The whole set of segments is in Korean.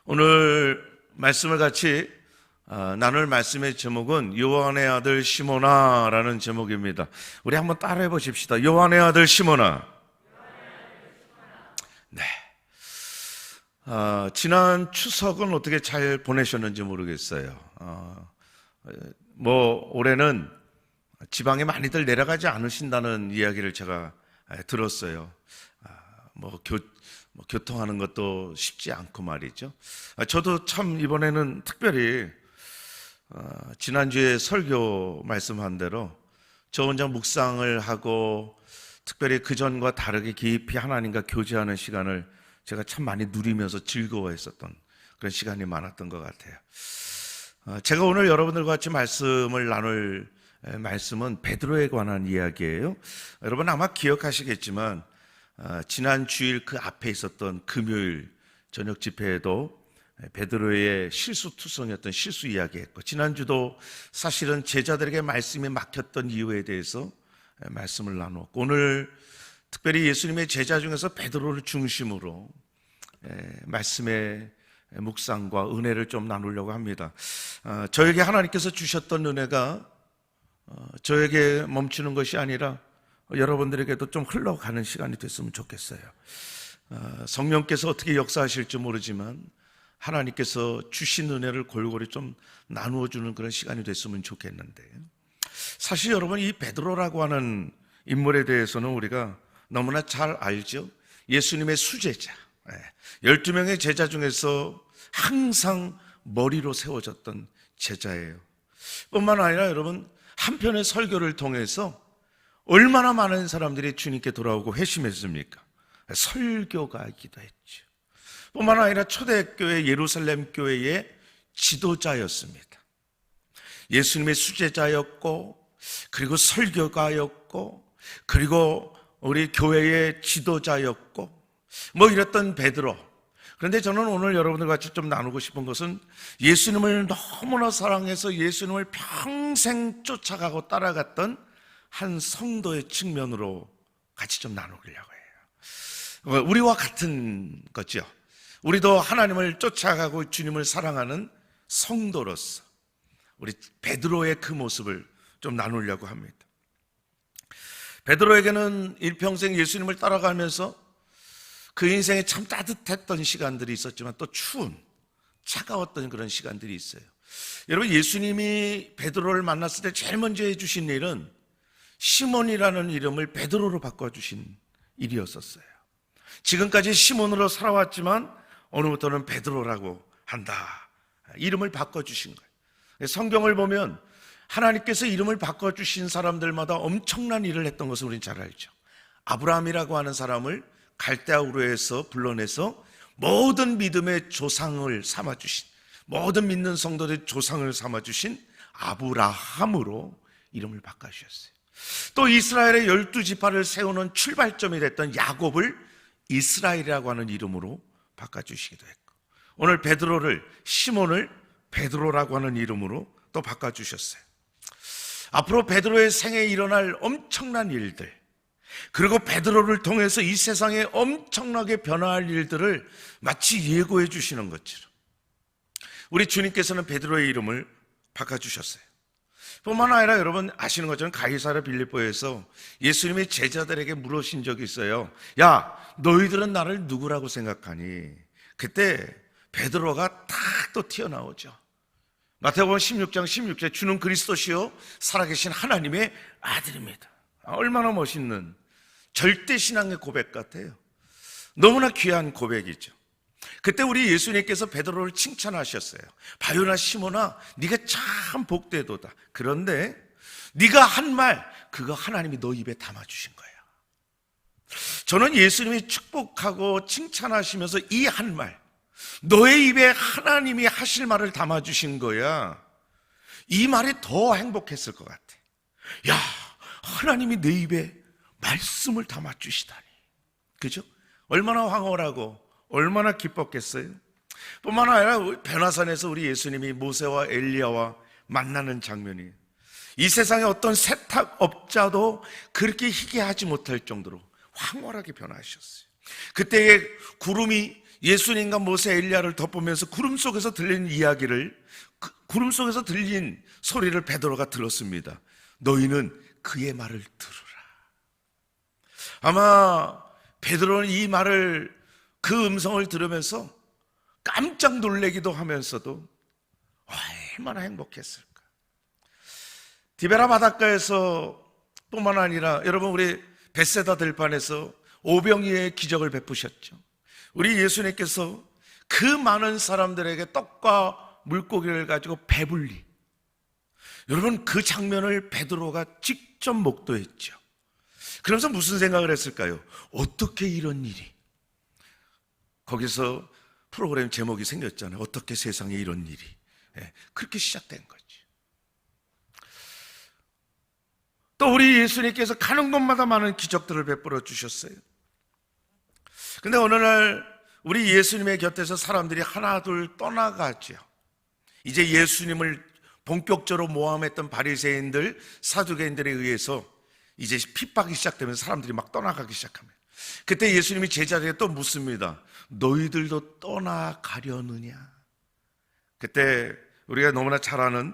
오늘 말씀을 같이 나눌 말씀의 제목은 요한의 아들 시몬아라는 제목입니다. 우리 한번 따라해 보십시다. 요한의 아들 시몬아. 네. 지난 추석은 어떻게 잘 보내셨는지 모르겠어요. 올해는 지방에 많이들 내려가지 않으신다는 이야기를 제가 들었어요. 교통하는 것도 쉽지 않고 말이죠. 저도 참 이번에는 특별히 지난주에 설교 말씀한 대로 저 혼자 묵상을 하고 특별히 그전과 다르게 깊이 하나님과 교제하는 시간을 제가 참 많이 누리면서 즐거워했었던 그런 시간이 많았던 것 같아요. 제가 오늘 여러분들과 같이 말씀을 나눌 말씀은 베드로에 관한 이야기예요. 여러분 아마 기억하시겠지만 지난 주일 그 앞에 있었던 금요일 저녁 집회에도 베드로의 실수투성이었던 실수 이야기했고, 지난주도 사실은 제자들에게 말씀이 막혔던 이유에 대해서 말씀을 나누었고, 오늘 특별히 예수님의 제자 중에서 베드로를 중심으로 말씀의 묵상과 은혜를 좀 나누려고 합니다. 저에게 하나님께서 주셨던 은혜가 저에게 멈추는 것이 아니라 여러분들에게도 좀 흘러가는 시간이 됐으면 좋겠어요. 성령께서 어떻게 역사하실지 모르지만 하나님께서 주신 은혜를 골고루 좀 나누어주는 그런 시간이 됐으면 좋겠는데, 사실 여러분 이 베드로라고 하는 인물에 대해서는 우리가 너무나 잘 알죠. 예수님의 수제자, 12명의 제자 중에서 항상 머리로 세워졌던 제자예요. 뿐만 아니라 여러분 한편의 설교를 통해서 얼마나 많은 사람들이 주님께 돌아오고 회심했습니까? 설교가이기도 했죠. 뿐만 아니라 초대교회 예루살렘 교회의 지도자였습니다. 예수님의 수제자였고, 그리고 설교가였고, 그리고 우리 교회의 지도자였고, 이랬던 베드로. 그런데 저는 오늘 여러분들과 같이 좀 나누고 싶은 것은 예수님을 너무나 사랑해서 예수님을 평생 쫓아가고 따라갔던 한 성도의 측면으로 같이 좀 나누려고 해요. 우리와 같은 거죠. 우리도 하나님을 쫓아가고 주님을 사랑하는 성도로서 우리 베드로의 그 모습을 좀 나누려고 합니다. 베드로에게는 일평생 예수님을 따라가면서 그 인생에 참 따뜻했던 시간들이 있었지만 또 추운, 차가웠던 그런 시간들이 있어요. 여러분, 예수님이 베드로를 만났을 때 제일 먼저 해주신 일은 시몬이라는 이름을 베드로로 바꿔주신 일이었었어요. 지금까지 시몬으로 살아왔지만 오늘부터는 베드로라고 한다, 이름을 바꿔주신 거예요. 성경을 보면 하나님께서 이름을 바꿔주신 사람들마다 엄청난 일을 했던 것을 우리는 잘 알죠. 아브라함이라고 하는 사람을 갈대아우르에서 불러내서 모든 믿음의 조상을 삼아주신, 모든 믿는 성도들의 조상을 삼아주신 아브라함으로 이름을 바꿔주셨어요. 또 이스라엘의 12지파를 세우는 출발점이 됐던 야곱을 이스라엘이라고 하는 이름으로 바꿔주시기도 했고, 오늘 베드로를, 시몬을 베드로라고 하는 이름으로 또 바꿔주셨어요. 앞으로 베드로의 생애에 일어날 엄청난 일들, 그리고 베드로를 통해서 이 세상에 엄청나게 변화할 일들을 마치 예고해 주시는 것처럼 우리 주님께서는 베드로의 이름을 바꿔주셨어요. 뿐만 아니라 여러분 아시는 것처럼 가이사랴 빌립보에서 예수님의 제자들에게 물으신 적이 있어요. 야, 너희들은 나를 누구라고 생각하니? 그때 베드로가 탁 또 튀어나오죠. 마태복음 16장 16절에 주는 그리스도시요 살아계신 하나님의 아들입니다. 얼마나 멋있는 절대신앙의 고백 같아요. 너무나 귀한 고백이죠. 그때 우리 예수님께서 베드로를 칭찬하셨어요. 바요나 시몬아, 네가 참 복되도다. 그런데 네가 한 말, 그거 하나님이 너 입에 담아주신 거야. 저는 예수님이 축복하고 칭찬하시면서 이 한 말, 너의 입에 하나님이 하실 말을 담아주신 거야, 이 말이 더 행복했을 것 같아. 야, 하나님이 내 입에 말씀을 담아주시다니. 그죠? 얼마나 황홀하고 얼마나 기뻤겠어요? 뿐만 아니라 변화산에서 우리 예수님이 모세와 엘리야와 만나는 장면이, 이 세상의 어떤 세탁업자도 그렇게 희귀하지 못할 정도로 황홀하게 변화하셨어요. 그때의 구름이 예수님과 모세 엘리야를 덮으면서 구름 속에서 들린 이야기를, 구름 속에서 들린 소리를 베드로가 들었습니다. 너희는 그의 말을 들으라. 아마 베드로는 이 말을, 그 음성을 들으면서 깜짝 놀라기도 하면서도 얼마나 행복했을까. 디베라 바닷가에서 뿐만 아니라 여러분, 우리 벳세다 들판에서 오병이의 기적을 베푸셨죠. 우리 예수님께서 그 많은 사람들에게 떡과 물고기를 가지고 배불리, 여러분, 그 장면을 베드로가 직접 목도했죠. 그러면서 무슨 생각을 했을까요? 어떻게 이런 일이? 거기서 프로그램 제목이 생겼잖아요. 어떻게 세상에 이런 일이? 그렇게 시작된 거죠. 또 우리 예수님께서 가는 곳마다 많은 기적들을 베풀어 주셨어요. 근데 어느 날 우리 예수님의 곁에서 사람들이 하나둘 떠나가죠. 이제 예수님을 본격적으로 모함했던 바리새인들, 사두개인들에 의해서 이제 핍박이 시작되면서 사람들이 막 떠나가기 시작합니다. 그때 예수님이 제자들에게 또 묻습니다. 너희들도 떠나가려느냐? 그때 우리가 너무나 잘 아는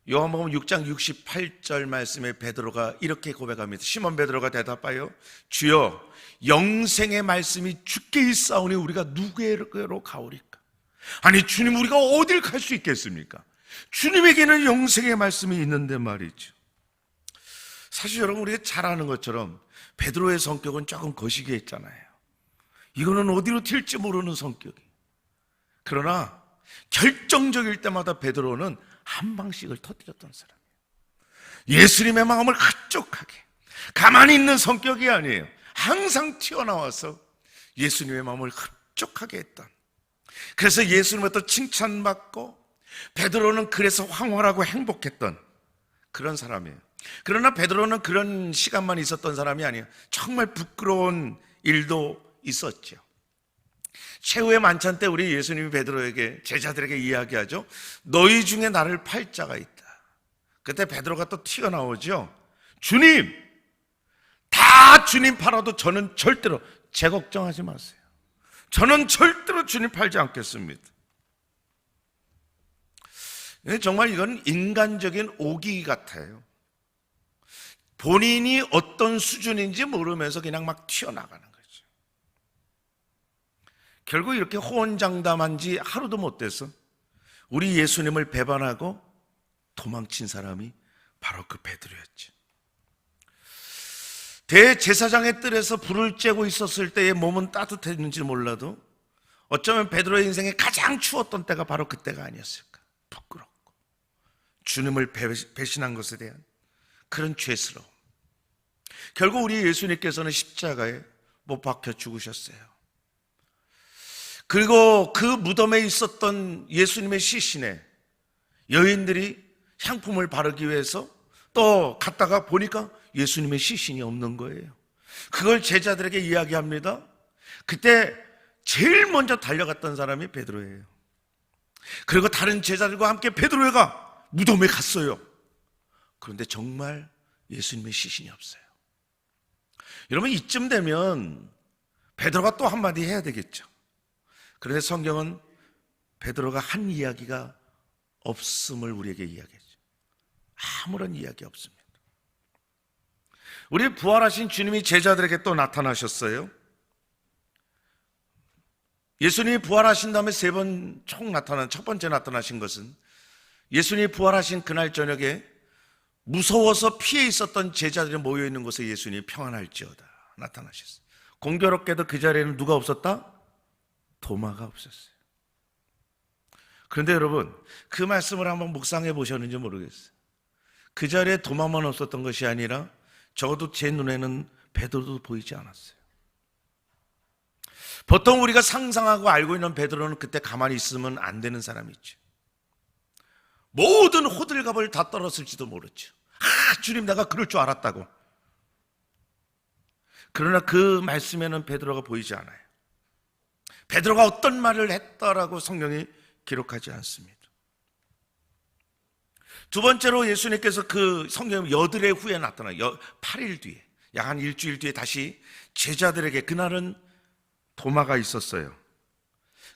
요한복음 6장 68절 말씀에 베드로가 이렇게 고백합니다. 시몬 베드로가 대답하여 주여, 영생의 말씀이 주께 있사오니 우리가 누구에게로 가오리까? 아니 주님, 우리가 어딜 갈 수 있겠습니까? 주님에게는 영생의 말씀이 있는데 말이죠. 사실 여러분, 우리가 잘 아는 것처럼 베드로의 성격은 조금 거시기했잖아요. 이거는 어디로 튈지 모르는 성격이. 그러나 결정적일 때마다 베드로는 한 방씩을 터뜨렸던 사람이에요. 예수님의 마음을 흡족하게, 가만히 있는 성격이 아니에요. 항상 튀어나와서 예수님의 마음을 흡족하게 했던, 그래서 예수님부터 칭찬받고 베드로는 그래서 황홀하고 행복했던 그런 사람이에요. 그러나 베드로는 그런 시간만 있었던 사람이 아니에요. 정말 부끄러운 일도 있었죠. 최후의 만찬 때 우리 예수님이 베드로에게, 제자들에게 이야기하죠. 너희 중에 나를 팔 자가 있다. 그때 베드로가 또 튀어나오죠. 주님, 다 주님 팔아도 저는 절대로, 제 걱정하지 마세요. 저는 절대로 주님 팔지 않겠습니다. 정말 이건 인간적인 오기 같아요. 본인이 어떤 수준인지 모르면서 그냥 막 튀어나가는 거죠. 결국 이렇게 호언장담한 지 하루도 못 돼서 우리 예수님을 배반하고 도망친 사람이 바로 그 베드로였죠. 대제사장의 뜰에서 불을 쬐고 있었을 때의 몸은 따뜻했는지 몰라도 어쩌면 베드로의 인생에 가장 추웠던 때가 바로 그때가 아니었을까. 부끄럽고 주님을 배신한 것에 대한 그런 죄스러움. 결국 우리 예수님께서는 십자가에 못 박혀 죽으셨어요. 그리고 그 무덤에 있었던 예수님의 시신에 여인들이 향품을 바르기 위해서 또 갔다가 보니까 예수님의 시신이 없는 거예요. 그걸 제자들에게 이야기합니다. 그때 제일 먼저 달려갔던 사람이 베드로예요. 그리고 다른 제자들과 함께 베드로가 무덤에 갔어요. 그런데 정말 예수님의 시신이 없어요. 여러분, 이쯤 되면 베드로가 또 한마디 해야 되겠죠. 그런데 성경은 베드로가 한 이야기가 없음을 우리에게 이야기하죠. 아무런 이야기 없습니다. 우리 부활하신 주님이 제자들에게 또 나타나셨어요. 예수님이 부활하신 다음에 세 번 총 나타난, 첫 번째 나타나신 것은 예수님이 부활하신 그날 저녁에 무서워서 피해 있었던 제자들이 모여있는 곳에 예수님이 평안할지어다 나타나셨어요. 공교롭게도 그 자리에는 누가 없었다? 도마가 없었어요. 그런데 여러분, 그 말씀을 한번 묵상해 보셨는지 모르겠어요. 그 자리에 도마만 없었던 것이 아니라 적어도 제 눈에는 베드로도 보이지 않았어요. 보통 우리가 상상하고 알고 있는 베드로는 그때 가만히 있으면 안 되는 사람이죠. 모든 호들갑을 다 떨었을지도 모르죠. 주님, 내가 그럴 줄 알았다고. 그러나 그 말씀에는 베드로가 보이지 않아요. 베드로가 어떤 말을 했다라고 성경이 기록하지 않습니다. 두 번째로 예수님께서 그 성경 여드레 후에 나타나요. 8일 뒤에, 약 한 일주일 뒤에 다시 제자들에게, 그날은 도마가 있었어요.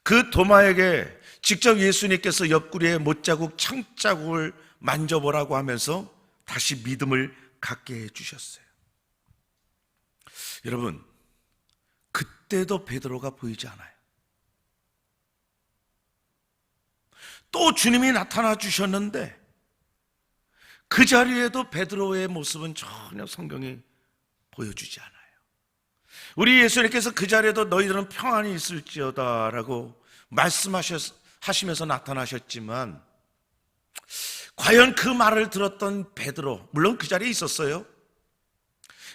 그 도마에게 직접 예수님께서 옆구리에 못자국, 창자국을 만져보라고 하면서 다시 믿음을 갖게 해주셨어요. 여러분, 그때도 베드로가 보이지 않아요. 또 주님이 나타나 주셨는데 그 자리에도 베드로의 모습은 전혀 성경이 보여주지 않아요. 우리 예수님께서 그 자리에도 너희들은 평안이 있을지어다 라고 말씀하시면서 나타나셨지만 과연 그 말을 들었던 베드로, 물론 그 자리에 있었어요.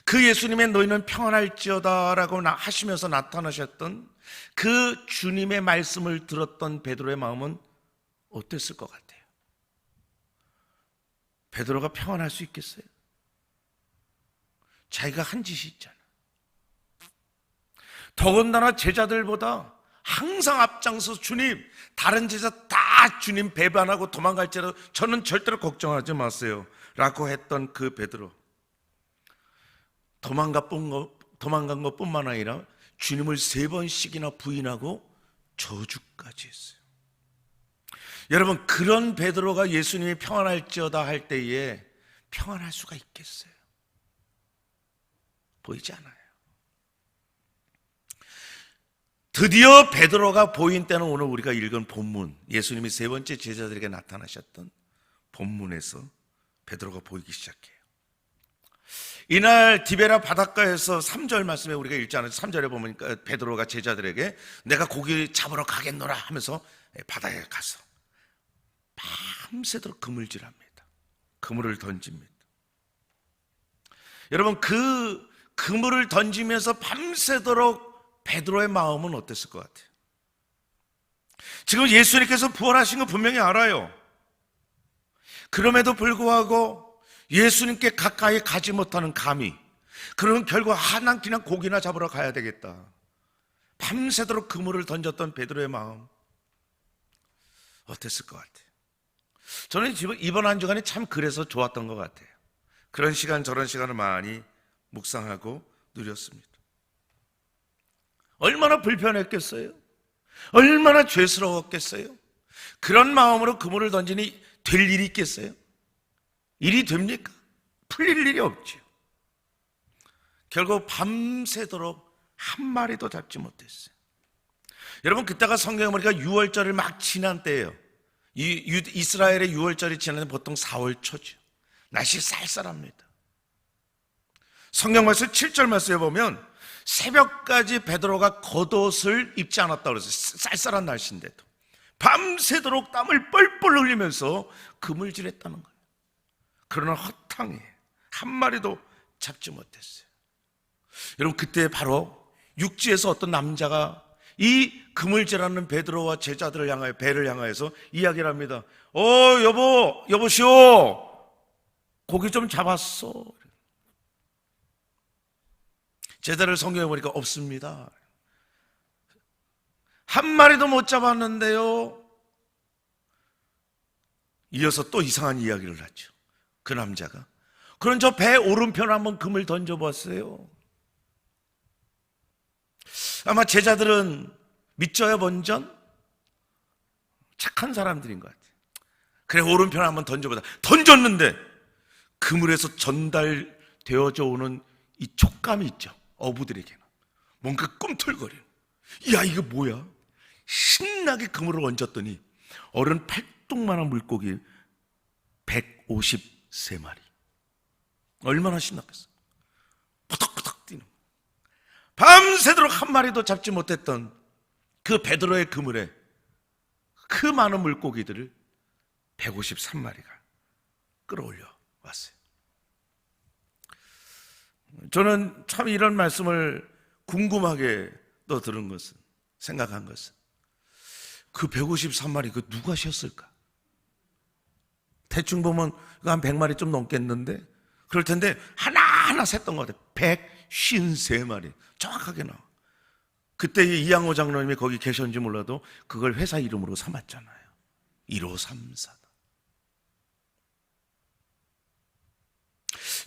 그 예수님의 너희는 평안할지어다 라고 하시면서 나타나셨던 그 주님의 말씀을 들었던 베드로의 마음은 어땠을 것 같아요? 베드로가 평안할 수 있겠어요? 자기가 한 짓이 있잖아. 더군다나 제자들보다 항상 앞장서 주님, 다른 제자 다 주님 배반하고 도망갈지라도 저는 절대로 걱정하지 마세요 라고 했던 그 베드로, 도망간 것뿐만 아니라 주님을 3번씩이나 부인하고 저주까지 했어요. 여러분, 그런 베드로가 예수님이 평안할지어다 할 때에 평안할 수가 있겠어요? 보이지 않아요. 드디어 베드로가 보인 때는 오늘 우리가 읽은 본문, 예수님이 3번째 제자들에게 나타나셨던 본문에서 베드로가 보이기 시작해요. 이날 디베라 바닷가에서 3절 말씀에 우리가 읽지 않았죠. 3절에 보니까 베드로가 제자들에게 내가 고기 잡으러 가겠노라 하면서 바다에 가서 밤새도록 그물질합니다. 그물을 던집니다. 여러분, 그 그물을 던지면서 밤새도록 베드로의 마음은 어땠을 것 같아요? 지금 예수님께서 부활하신 거 분명히 알아요. 그럼에도 불구하고 예수님께 가까이 가지 못하는 감히, 그러면 결국 난 그냥 고기나 잡으러 가야 되겠다. 밤새도록 그물을 던졌던 베드로의 마음 어땠을 것 같아요? 저는 이번 한 주간이 참 그래서 좋았던 것 같아요. 그런 시간 저런 시간을 많이 묵상하고 누렸습니다. 얼마나 불편했겠어요? 얼마나 죄스러웠겠어요? 그런 마음으로 그물을 던지니 될 일이 있겠어요? 일이 됩니까? 풀릴 일이 없죠. 결국 밤새도록 한 마리도 잡지 못했어요. 여러분, 그때가 성경에 보니까 6월절을 막 지난 때예요. 이스라엘의 6월절이 지나는 보통 4월 초죠. 날씨 쌀쌀합니다. 성경 말씀 7절 말씀에 보면 새벽까지 베드로가 겉옷을 입지 않았다고 그랬어요. 쌀쌀한 날씨인데도 밤새도록 땀을 뻘뻘 흘리면서 그물질했다는 거예요. 그러나 허탕에 한 마리도 잡지 못했어요. 여러분, 그때 바로 육지에서 어떤 남자가 이 그물질하는 베드로와 제자들을 향하여, 배를 향하여서 이야기를 합니다. 여보시오, 고기 좀 잡았어. 제자를 성경에 보니까 없습니다. 한 마리도 못 잡았는데요. 이어서 또 이상한 이야기를 하죠. 그 남자가, 그럼 저 배 오른편 한번 금을 던져봤어요. 아마 제자들은 믿져야 본전 착한 사람들인 것 같아요. 그래, 오른편 한번 던져보자. 던졌는데 그물에서 전달되어져 오는 이 촉감이 있죠. 어부들에게는 뭔가 꿈틀거리는, 야, 이거 뭐야? 신나게 그물을 얹었더니 어른 팔뚝만한 물고기 153마리. 얼마나 신났겠어. 부덕부덕 뛰는, 밤새도록 한 마리도 잡지 못했던 그 베드로의 그물에 그 많은 물고기들을 153마리가 끌어올려 왔어요. 저는 참 이런 말씀을 궁금하게 또 들은 것은, 생각한 것은, 그 153마리 그 누가 쉬었을까? 대충 보면 한 100마리 좀 넘겠는데, 그럴 텐데 하나하나 셌던 것 같아요. 153마리 정확하게 나와. 그때 이양호 장로님이 거기 계셨는지 몰라도 그걸 회사 이름으로 삼았잖아요. 1534.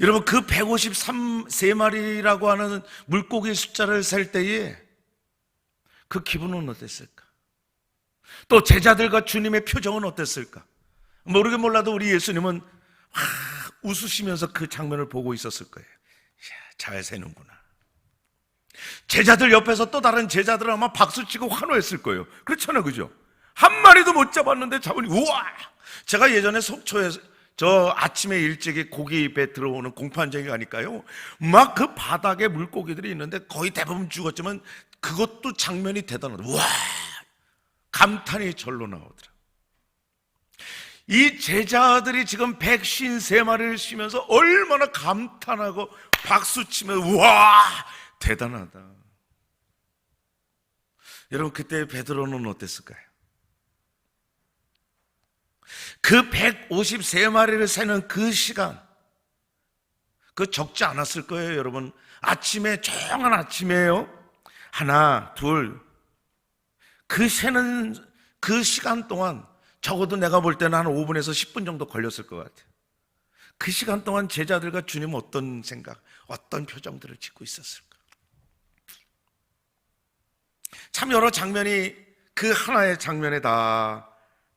여러분, 그 153마리라고 하는 물고기 숫자를 셀 때에 그 기분은 어땠을까? 또 제자들과 주님의 표정은 어땠을까? 모르긴 몰라도 우리 예수님은 웃으시면서 그 장면을 보고 있었을 거예요. 잘 새는구나. 제자들 옆에서 또 다른 제자들은 아마 박수치고 환호했을 거예요. 그렇잖아요, 그죠? 한 마리도 못 잡았는데 잡으니 우와! 제가 예전에 속초에 저 아침에 일찍이 고기 배 들어오는 공판장에 가니까요, 막 그 바닥에 물고기들이 있는데 거의 대부분 죽었지만 그것도 장면이 대단하다. 우와! 감탄이 절로 나오더라. 이 제자들이 지금 153마리를 쉬면서 얼마나 감탄하고 박수치며 우와! 대단하다. 여러분, 그때 베드로는 어땠을까요? 그 153마리를 세는 그 시간, 그 적지 않았을 거예요, 여러분. 아침에, 조용한 아침이에요. 하나, 둘. 그 세는 그 시간 동안 적어도 내가 볼 때는 한 5분에서 10분 정도 걸렸을 것 같아요. 그 시간 동안 제자들과 주님은 어떤 생각, 어떤 표정들을 짓고 있었을까? 참 여러 장면이 그 하나의 장면에 다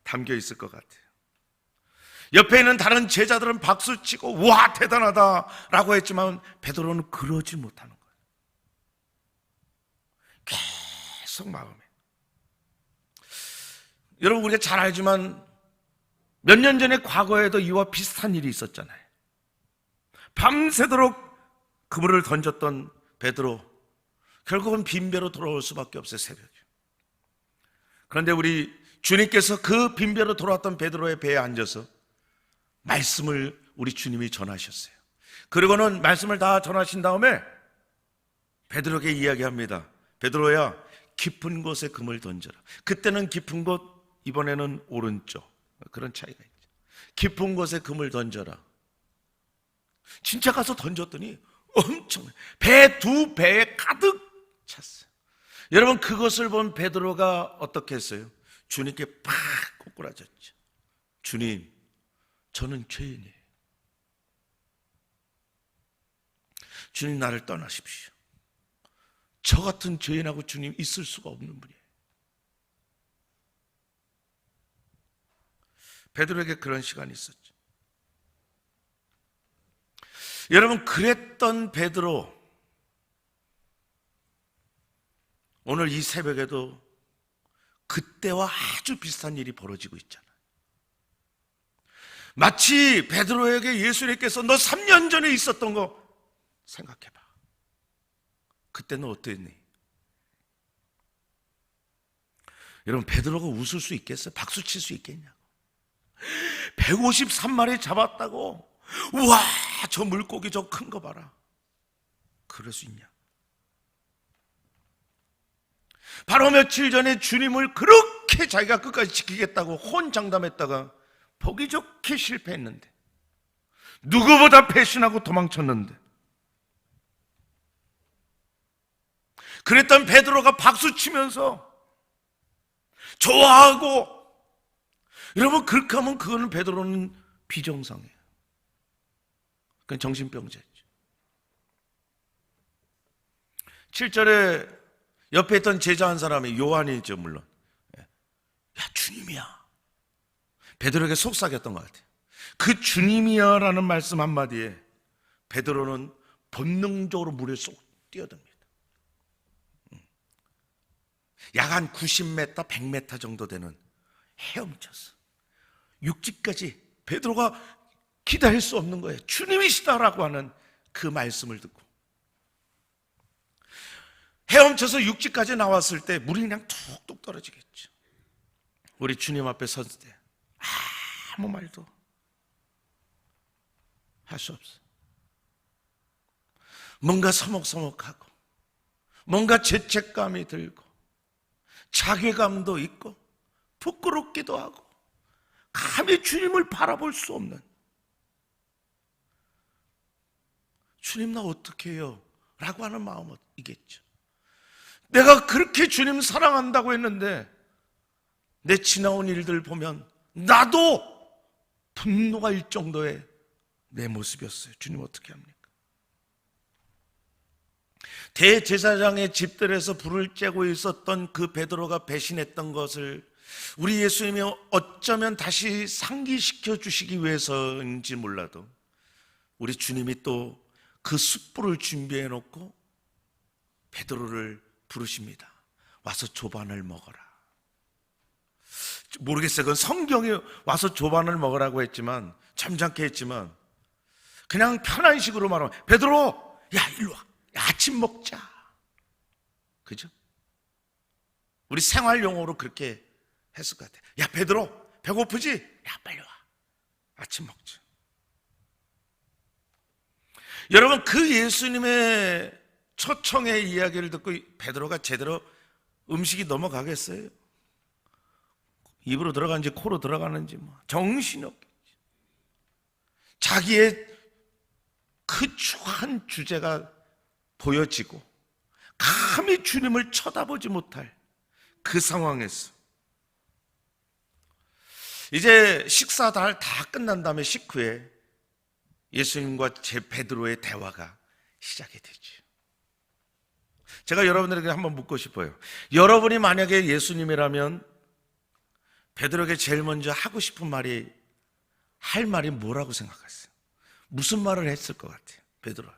담겨 있을 것 같아요. 옆에 있는 다른 제자들은 박수치고 와 대단하다라고 했지만 베드로는 그러지 못하는 거예요. 계속 마음에. 여러분, 우리가 잘 알지만 몇 년 전에 과거에도 이와 비슷한 일이 있었잖아요. 밤새도록 그물을 던졌던 베드로, 결국은 빈배로 돌아올 수밖에 없어요, 새벽에. 그런데 우리 주님께서 그 빈배로 돌아왔던 베드로의 배에 앉아서 말씀을 우리 주님이 전하셨어요. 그리고는 말씀을 다 전하신 다음에 베드로에게 이야기합니다. 베드로야, 깊은 곳에 금을 던져라. 그때는 깊은 곳, 이번에는 오른쪽. 그런 차이가 있죠. 깊은 곳에 금을 던져라. 진짜 가서 던졌더니 엄청 배 두 배에 가득 찼어요. 여러분, 그것을 본 베드로가 어떻게 했어요? 주님께 팍 꼬꾸라졌죠. 주님, 저는 죄인이에요. 주님, 나를 떠나십시오. 저 같은 죄인하고 주님 있을 수가 없는 분이에요. 베드로에게 그런 시간이 있었죠. 여러분, 그랬던 베드로, 오늘 이 새벽에도 그때와 아주 비슷한 일이 벌어지고 있잖아요. 마치 베드로에게 예수님께서 너 3년 전에 있었던 거 생각해봐. 그때는 어땠니? 여러분, 베드로가 웃을 수 있겠어요? 박수 칠 수 있겠냐고. 153마리 잡았다고. 우와, 저 물고기 저 큰 거 봐라. 그럴 수 있냐? 바로 며칠 전에 주님을 그렇게 자기가 끝까지 지키겠다고 혼장담했다가 보기 좋게 실패했는데, 누구보다 배신하고 도망쳤는데, 그랬던 베드로가 박수치면서 좋아하고, 여러분, 그렇게 하면 그거는 베드로는 비정상이에요. 그건 정신병자죠. 7절에 옆에 있던 제자 한 사람이, 요한이죠 물론, 야, 주님이야. 베드로에게 속삭였던 것 같아요. 그 주님이야 라는 말씀 한마디에 베드로는 본능적으로 물에 쏙 뛰어듭니다. 약 한 90m, 100m 정도 되는 헤엄쳐서 육지까지 베드로가 기다릴 수 없는 거예요. 주님이시다라고 하는 그 말씀을 듣고 헤엄쳐서 육지까지 나왔을 때 물이 그냥 툭툭 떨어지겠죠. 우리 주님 앞에 섰을 때 아무 말도 할 수 없어요. 뭔가 서먹서먹하고, 뭔가 죄책감이 들고, 자괴감도 있고, 부끄럽기도 하고, 감히 주님을 바라볼 수 없는, 주님 나 어떻게 해요? 라고 하는 마음이겠죠. 내가 그렇게 주님 사랑한다고 했는데 내 지나온 일들 보면 나도 분노가 일 정도의 내 모습이었어요. 주님 어떻게 합니까? 대제사장의 집들에서 불을 쬐고 있었던 그 베드로가 배신했던 것을 우리 예수님이 어쩌면 다시 상기시켜 주시기 위해서인지 몰라도 우리 주님이 또 그 숯불을 준비해 놓고 베드로를 부르십니다. 와서 조반을 먹어라. 모르겠어요. 그건 성경이 와서 조반을 먹으라고 했지만, 점잖게 했지만, 그냥 편한 식으로 말하면, 베드로, 야, 일로 와. 야, 아침 먹자. 그죠? 우리 생활 용어로 그렇게 했을 것 같아요. 야, 베드로, 배고프지? 야, 빨리 와. 아침 먹자. 여러분, 그 예수님의 초청의 이야기를 듣고 베드로가 제대로 음식이 넘어가겠어요? 입으로 들어가는지 코로 들어가는지 정신이 없겠지. 자기의 그 추한 주제가 보여지고 감히 주님을 쳐다보지 못할 그 상황에서 이제 식사 다 끝난 다음에 식후에 예수님과 베드로의 대화가 시작이 되죠. 제가 여러분들에게 한번 묻고 싶어요. 여러분이 만약에 예수님이라면 베드로에게 제일 먼저 하고 싶은 말이, 할 말이 뭐라고 생각하세요? 무슨 말을 했을 것 같아요, 베드로?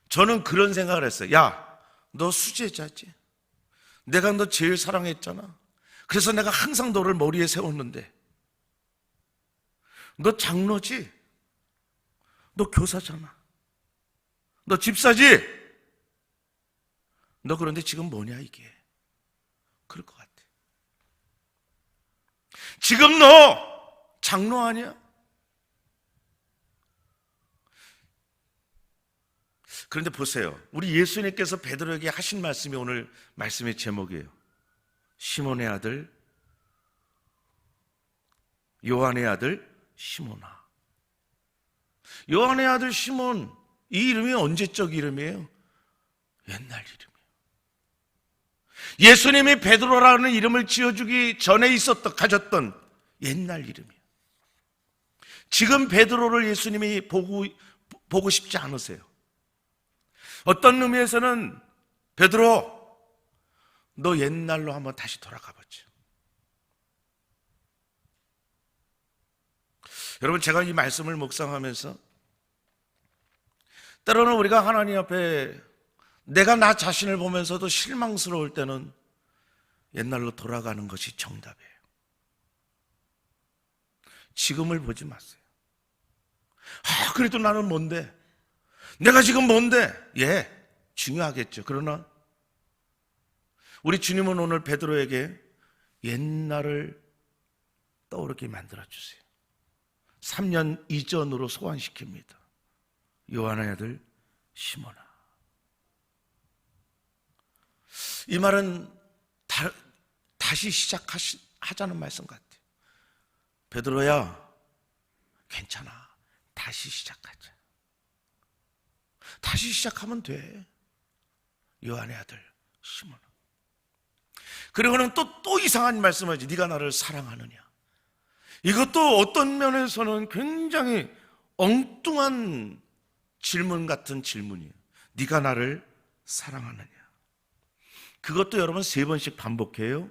저는 그런 생각을 했어요. 야, 너 수제자지? 내가 너 제일 사랑했잖아. 그래서 내가 항상 너를 머리에 세웠는데, 너 장로지? 너 교사잖아. 너 집사지? 너 그런데 지금 뭐냐 이게? 그럴 것 같아. 지금 너 장로 아니야? 그런데 보세요. 우리 예수님께서 베드로에게 하신 말씀이 오늘 말씀의 제목이에요. 시몬의 아들, 요한의 아들 시몬아. 요한의 아들 시몬, 이 이름이 언제적 이름이에요? 옛날 이름이에요. 예수님이 베드로라는 이름을 지어주기 전에 가졌던 옛날 이름이에요. 지금 베드로를 예수님이 보고 싶지 않으세요. 어떤 의미에서는 베드로, 너 옛날로 한번 다시 돌아가 보자. 여러분, 제가 이 말씀을 묵상하면서 때로는 우리가 하나님 앞에 내가 나 자신을 보면서도 실망스러울 때는 옛날로 돌아가는 것이 정답이에요. 지금을 보지 마세요. 그래도 나는 뭔데? 내가 지금 뭔데? 예, 중요하겠죠. 그러나 우리 주님은 오늘 베드로에게 옛날을 떠오르게 만들어주세요. 3년 이전으로 소환시킵니다. 요한의 아들 시몬아. 이 말은 다시 시작하자는 말씀 같아요. 베드로야, 괜찮아. 다시 시작하자. 다시 시작하면 돼. 요한의 아들 시몬아. 그리고는 또 이상한 말씀을 하지. 네가 나를 사랑하느냐. 이것도 어떤 면에서는 굉장히 엉뚱한 질문 같은 질문이에요. 네가 나를 사랑하느냐. 그것도 여러분 3번씩 반복해요.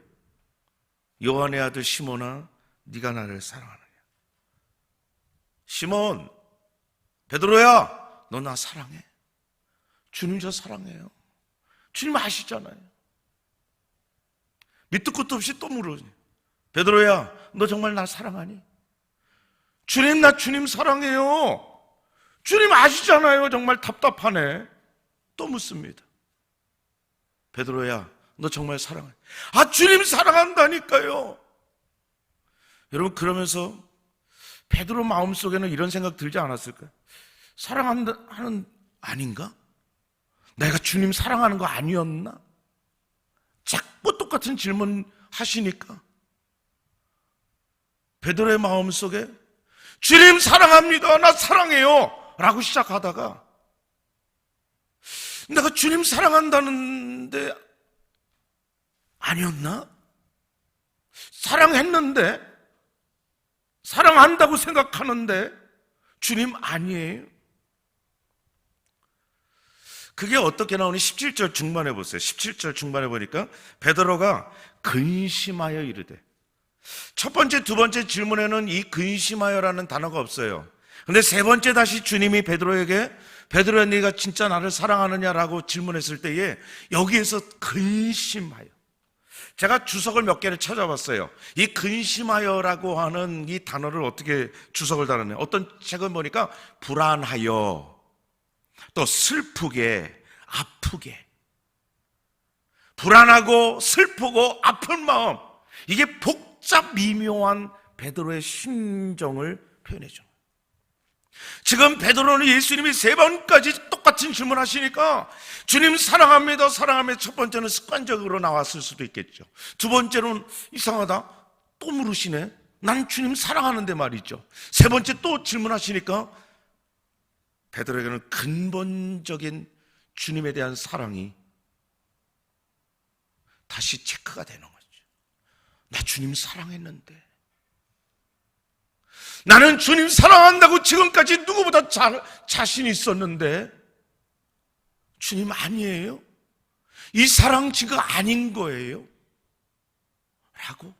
요한의 아들 시몬아, 네가 나를 사랑하느냐. 시몬, 베드로야, 너 나 사랑해? 주님 저 사랑해요. 주님 아시잖아요. 밑도 끝도 없이 또 물으니, 베드로야, 너 정말 나 사랑하니? 주님, 나 주님 사랑해요. 주님 아시잖아요. 정말 답답하네. 또 묻습니다. 베드로야, 너 정말 사랑해? 주님 사랑한다니까요. 여러분, 그러면서 베드로 마음속에는 이런 생각 들지 않았을까요? 사랑하는 아닌가? 내가 주님 사랑하는 거 아니었나? 자꾸 똑같은 질문 하시니까 베드로의 마음속에 주님 사랑합니다, 나 사랑해요 라고 시작하다가 내가 주님 사랑한다는데 아니었나? 사랑했는데, 사랑한다고 생각하는데 주님 아니에요? 그게 어떻게 나오니? 17절 중반에 보세요. 17절 중반에 보니까 베드로가 근심하여 이르되. 첫 번째, 두 번째 질문에는 이 근심하여라는 단어가 없어요. 근데 세 번째 다시 주님이 베드로에게 베드로야 네가 진짜 나를 사랑하느냐라고 질문했을 때에 여기에서 근심하여. 제가 주석을 몇 개를 찾아봤어요. 이 근심하여라고 하는 이 단어를 어떻게 주석을 달았냐. 어떤 책을 보니까 불안하여, 또 슬프게, 아프게. 불안하고 슬프고 아픈 마음, 이게 복잡 미묘한 베드로의 심정을 표현해 줍니다. 지금 베드로는 예수님이 세 번까지 똑같은 질문하시니까 주님 사랑합니다, 사랑합니다. 첫 번째는 습관적으로 나왔을 수도 있겠죠. 두 번째는 이상하다, 또 물으시네. 난 주님 사랑하는데 말이죠. 세 번째 또 질문하시니까 베드로에게는 근본적인 주님에 대한 사랑이 다시 체크가 되는 거죠. 나 주님 사랑했는데, 나는 주님 사랑한다고 지금까지 누구보다 자신이 있었는데 주님 아니에요? 이 사랑 지금 아닌 거예요? 라고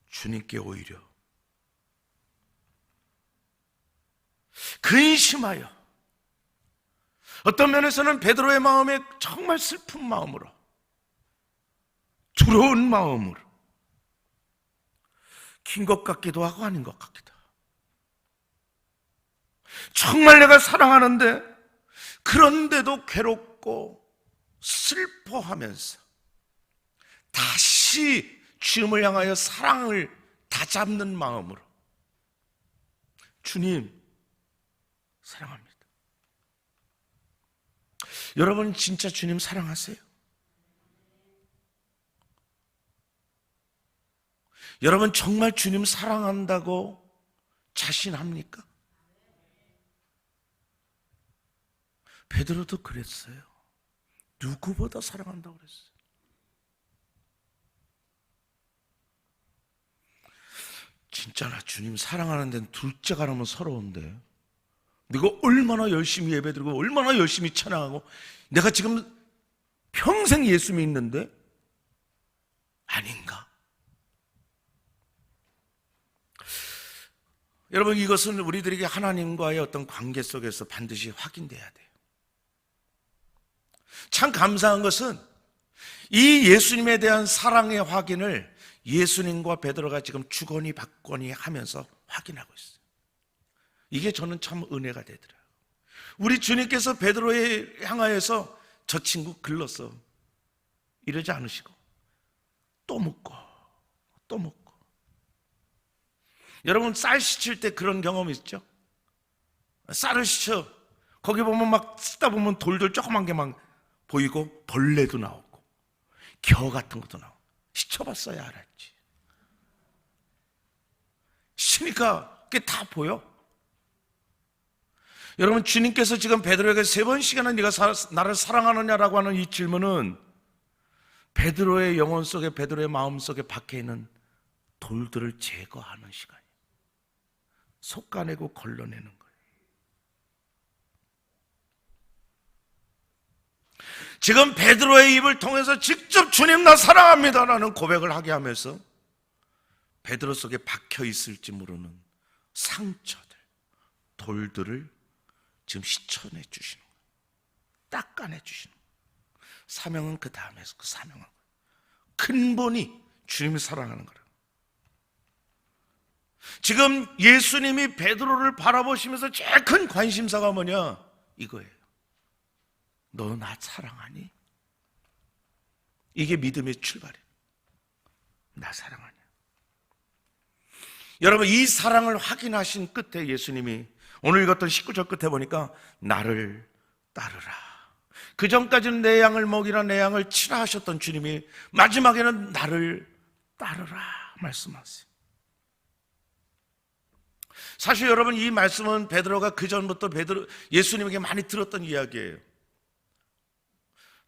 주님께 오히려 근심하여, 어떤 면에서는 베드로의 마음에 정말 슬픈 마음으로, 두려운 마음으로, 긴 것 같기도 하고 아닌 것 같기도 하고, 정말 내가 사랑하는데 그런데도 괴롭고 슬퍼하면서 다시 주님을 향하여 사랑을 다잡는 마음으로 주님 사랑합니다. 여러분 진짜 주님 사랑하세요? 여러분 정말 주님 사랑한다고 자신합니까? 베드로도 그랬어요. 누구보다 사랑한다고 그랬어요. 진짜 나 주님 사랑하는 데는 둘째가 나면 서러운데, 내가 얼마나 열심히 예배드리고 얼마나 열심히 찬양하고 내가 지금 평생 예수 믿는데 아닌가? 여러분 이것은 우리들에게 하나님과의 어떤 관계 속에서 반드시 확인돼야 돼요. 참 감사한 것은 이 예수님에 대한 사랑의 확인을 예수님과 베드로가 지금 주거니 받거니 하면서 확인하고 있어요. 이게 저는 참 은혜가 되더라고요. 우리 주님께서 베드로에 향하여서 저 친구 글렀어 이러지 않으시고 또 묻고 또 묻고. 여러분 쌀 씻을 때 그런 경험 있죠? 쌀을 씻어 거기 보면 막 쓰다 보면 돌돌 조그만 게 막 보이고 벌레도 나오고 겨우 같은 것도 나오고. 씻어봤어야 알았지. 씻으니까 그게 다 보여. 여러분 주님께서 지금 베드로에게 세 번씩이나 네가 나를 사랑하느냐라고 하는 이 질문은 베드로의 영혼 속에, 베드로의 마음 속에 박혀있는 돌들을 제거하는 시간이에요. 솎아내고 걸러내는 거예요. 지금 베드로의 입을 통해서 직접 주님 나 사랑합니다라는 고백을 하게 하면서 베드로 속에 박혀있을지 모르는 상처들, 돌들을 지금 씻어내 주시는 거예요. 닦아내 주시는 거예요. 사명은 그 다음에서 그 사명은 근본이 주님을 사랑하는 거예요. 지금 예수님이 베드로를 바라보시면서 제일 큰 관심사가 뭐냐? 이거예요. 너 나 사랑하니? 이게 믿음의 출발이에요. 나 사랑하냐? 여러분 이 사랑을 확인하신 끝에 예수님이 오늘 읽었던 19절 끝에 보니까 나를 따르라. 그 전까지는 내 양을 먹이라, 내 양을 치라 하셨던 주님이 마지막에는 나를 따르라 말씀하세요. 사실 여러분 이 말씀은 베드로가 그 전부터 예수님에게 많이 들었던 이야기예요.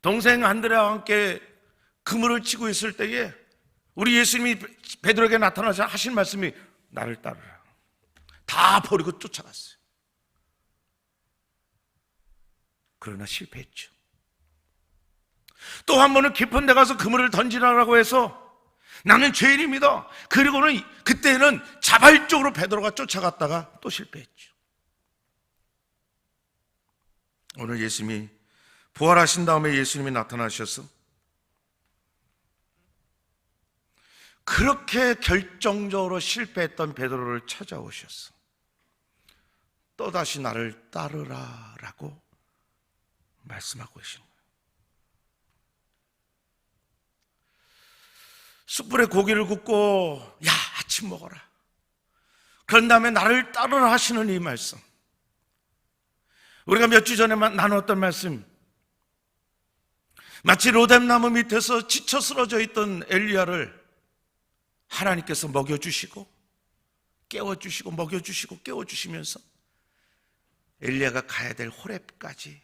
동생 안드레와 함께 그물을 치고 있을 때에 우리 예수님이 베드로에게 나타나서 하신 말씀이 나를 따르라. 다 버리고 쫓아갔어요. 그러나 실패했죠. 또 한 번은 깊은 데 가서 그물을 던지라고 해서 나는 죄인입니다. 그리고는 그때는 자발적으로 베드로가 쫓아갔다가 또 실패했죠. 오늘 예수님이 부활하신 다음에 예수님이 나타나셔서 그렇게 결정적으로 실패했던 베드로를 찾아오셔서 또다시 나를 따르라 라고 말씀하고 계시는 거예요. 숯불에 고기를 굽고 야 아침 먹어라, 그런 다음에 나를 따르라 하시는 이 말씀, 우리가 몇 주 전에 나눴던 말씀, 마치 로뎀나무 밑에서 지쳐 쓰러져 있던 엘리야를 하나님께서 먹여주시고 깨워주시고 먹여주시고 깨워주시면서 엘리야가 가야 될 호렙까지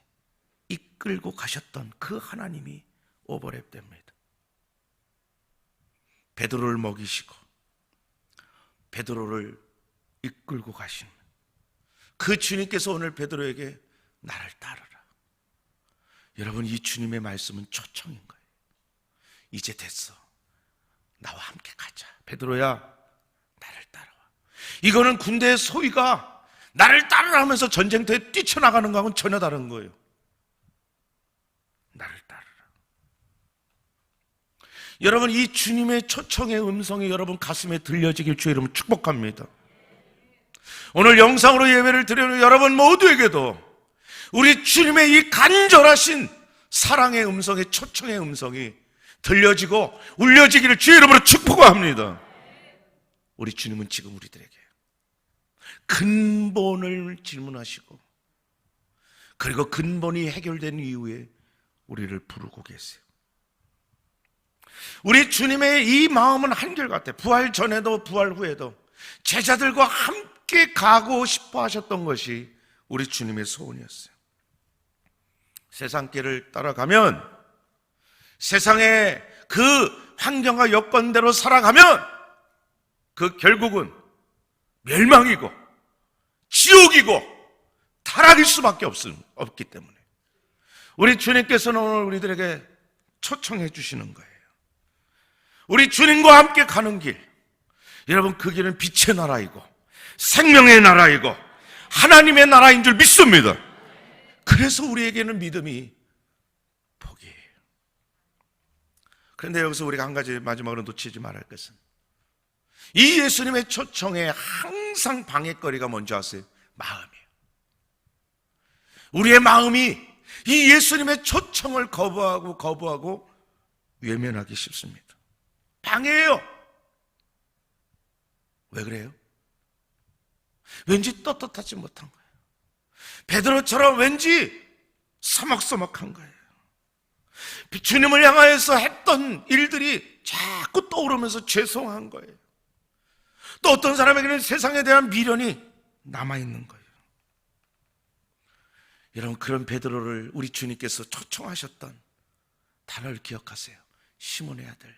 이끌고 가셨던 그 하나님이 오버랩 됩니다. 베드로를 먹이시고 베드로를 이끌고 가시는 그 주님께서 오늘 베드로에게 나를 따르라. 여러분, 이 주님의 말씀은 초청인 거예요. 이제 됐어, 나와 함께 가자. 베드로야, 나를 따라와. 이거는 군대의 소위가 나를 따르라 하면서 전쟁터에 뛰쳐나가는 거하고는 전혀 다른 거예요. 나를 따르라. 여러분, 이 주님의 초청의 음성이 여러분 가슴에 들려지길 주의 이름으로 축복합니다. 오늘 영상으로 예배를 드리는 여러분 모두에게도 우리 주님의 이 간절하신 사랑의 음성의 초청의 음성이 들려지고 울려지기를 주의 이름으로 축복합니다. 우리 주님은 지금 우리들에게 근본을 질문하시고 그리고 근본이 해결된 이후에 우리를 부르고 계세요. 우리 주님의 이 마음은 한결같아요. 부활 전에도 부활 후에도 제자들과 함께 가고 싶어 하셨던 것이 우리 주님의 소원이었어요. 세상길을 따라가면, 세상의 그 환경과 여건대로 살아가면 그 결국은 멸망이고 지옥이고 타락일 수밖에 없기 때문에 우리 주님께서는 오늘 우리들에게 초청해 주시는 거예요. 우리 주님과 함께 가는 길, 여러분, 그 길은 빛의 나라이고 생명의 나라이고 하나님의 나라인 줄 믿습니다. 그래서 우리에게는 믿음이 복이에요. 그런데 여기서 우리가 한 가지 마지막으로 놓치지 말아야 할 것은, 이 예수님의 초청에 항상 방해거리가 뭔지 아세요? 마음이에요. 우리의 마음이 이 예수님의 초청을 거부하고 외면하기 쉽습니다. 방해해요. 왜 그래요? 왠지 떳떳하지 못한 거예요. 베드로처럼 왠지 서먹서먹한 거예요. 주님을 향하여서 했던 일들이 자꾸 떠오르면서 죄송한 거예요. 또 어떤 사람에게는 세상에 대한 미련이 남아있는 거예요. 여러분, 그런 베드로를 우리 주님께서 초청하셨던 단어를 기억하세요. 시몬의 아들,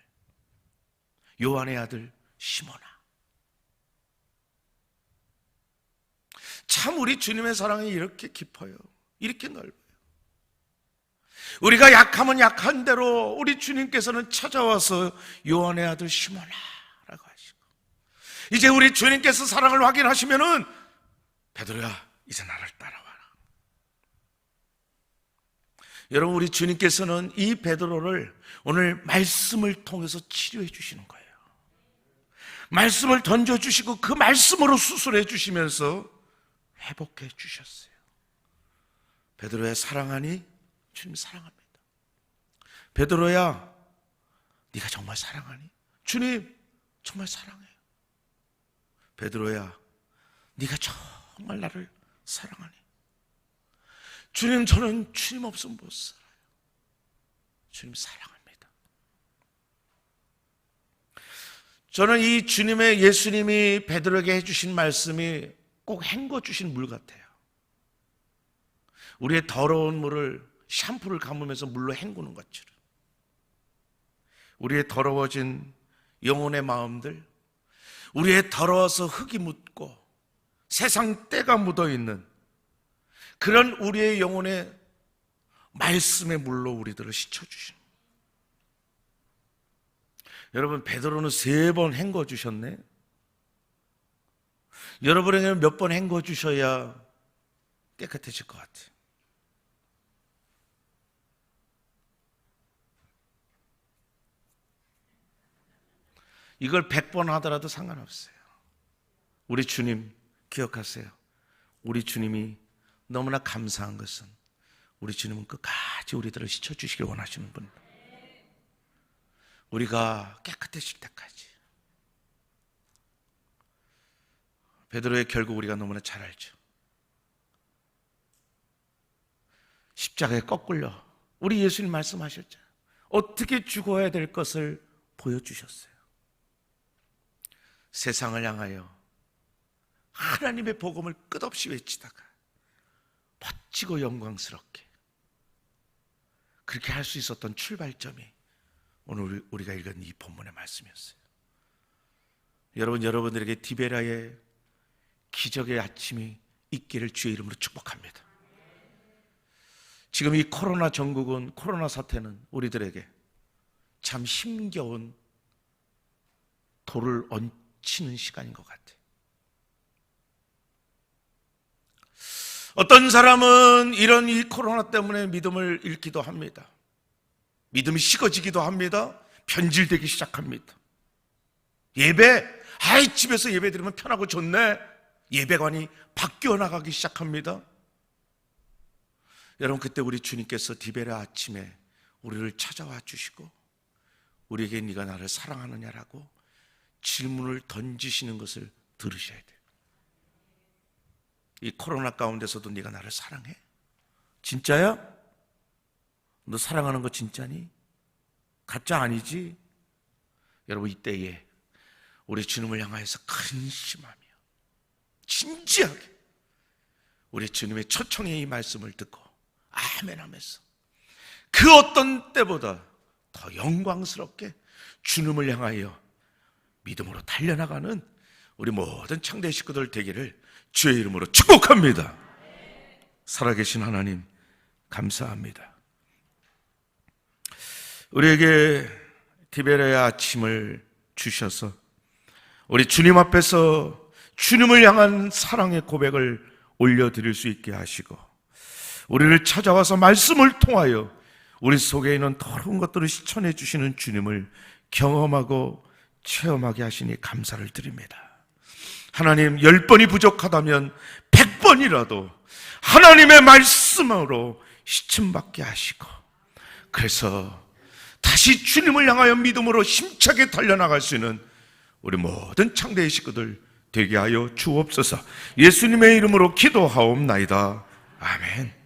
요한의 아들 시몬아. 참 우리 주님의 사랑이 이렇게 깊어요. 이렇게 넓어요. 우리가 약하면 약한 대로 우리 주님께서는 찾아와서 요한의 아들 시몬아 라고 하시고, 이제 우리 주님께서 사랑을 확인하시면은 베드로야, 이제 나를 따라와라. 여러분, 우리 주님께서는 이 베드로를 오늘 말씀을 통해서 치료해 주시는 거예요. 말씀을 던져주시고 그 말씀으로 수술해 주시면서 회복해 주셨어요. 베드로야, 사랑하니? 주님 사랑합니다. 베드로야, 네가 정말 사랑하니? 주님 정말 사랑해요. 베드로야, 네가 정말 나를 사랑하니? 주님, 저는 주님 없으면 못 살아요. 주님 사랑합니다. 저는 이 주님의, 예수님이 베드로에게 해주신 말씀이 꼭 헹궈주신 물 같아요. 우리의 더러운 물을 샴푸를 감으면서 물로 헹구는 것처럼 우리의 더러워진 영혼의 마음들, 우리의 더러워서 흙이 묻고 세상 때가 묻어있는 그런 우리의 영혼의 말씀의 물로 우리들을 씻어주시는 거예요. 여러분, 베드로는 3번 헹궈 주셨네. 여러분에게는 몇 번 헹궈 주셔야 깨끗해질 것 같아요. 이걸 100번 하더라도 상관없어요. 우리 주님 기억하세요. 우리 주님이 너무나 감사한 것은 우리 주님은 끝까지 우리들을 씻어주시길 원하시는 분. 우리가 깨끗해질 때까지. 베드로의 결국 우리가 너무나 잘 알죠. 십자가에 거꾸려 우리 예수님 말씀하셨잖아요. 어떻게 죽어야 될 것을 보여주셨어요. 세상을 향하여 하나님의 복음을 끝없이 외치다가 멋지고 영광스럽게 그렇게 할 수 있었던 출발점이 오늘 우리가 읽은 이 본문의 말씀이었어요. 여러분들에게 디베라의 기적의 아침이 있기를 주의 이름으로 축복합니다. 지금 이 코로나 전국은, 코로나 사태는 우리들에게 참 힘겨운 돌을 얹히는 시간인 것 같아요. 어떤 사람은 이런 이 코로나 때문에 믿음을 잃기도 합니다. 믿음이 식어지기도 합니다. 변질되기 시작합니다. 집에서 예배 드리면 편하고 좋네. 예배관이 바뀌어 나가기 시작합니다. 여러분, 그때 우리 주님께서 디베라 아침에 우리를 찾아와 주시고 우리에게 네가 나를 사랑하느냐라고 질문을 던지시는 것을 들으셔야 돼요. 이 코로나 가운데서도 네가 나를 사랑해? 진짜야? 너 사랑하는 거 진짜니? 가짜 아니지? 여러분, 이때에 우리 주님을 향하여서 근심하며 진지하게 우리 주님의 초청의 이 말씀을 듣고 아멘 하면서 그 어떤 때보다 더 영광스럽게 주님을 향하여 믿음으로 달려나가는 우리 모든 창대 식구들 되기를 주의 이름으로 축복합니다. 살아계신 하나님 감사합니다. 우리에게 디베라의 아침을 주셔서 우리 주님 앞에서 주님을 향한 사랑의 고백을 올려드릴 수 있게 하시고 우리를 찾아와서 말씀을 통하여 우리 속에 있는 더러운 것들을 씻어내 주시는 주님을 경험하고 체험하게 하시니 감사를 드립니다. 하나님, 10번이 부족하다면 100번이라도 하나님의 말씀으로 씻음받게 하시고 그래서 다시 주님을 향하여 믿음으로 힘차게 달려나갈 수 있는 우리 모든 창대의 식구들 되게 하여 주옵소서. 예수님의 이름으로 기도하옵나이다. 아멘.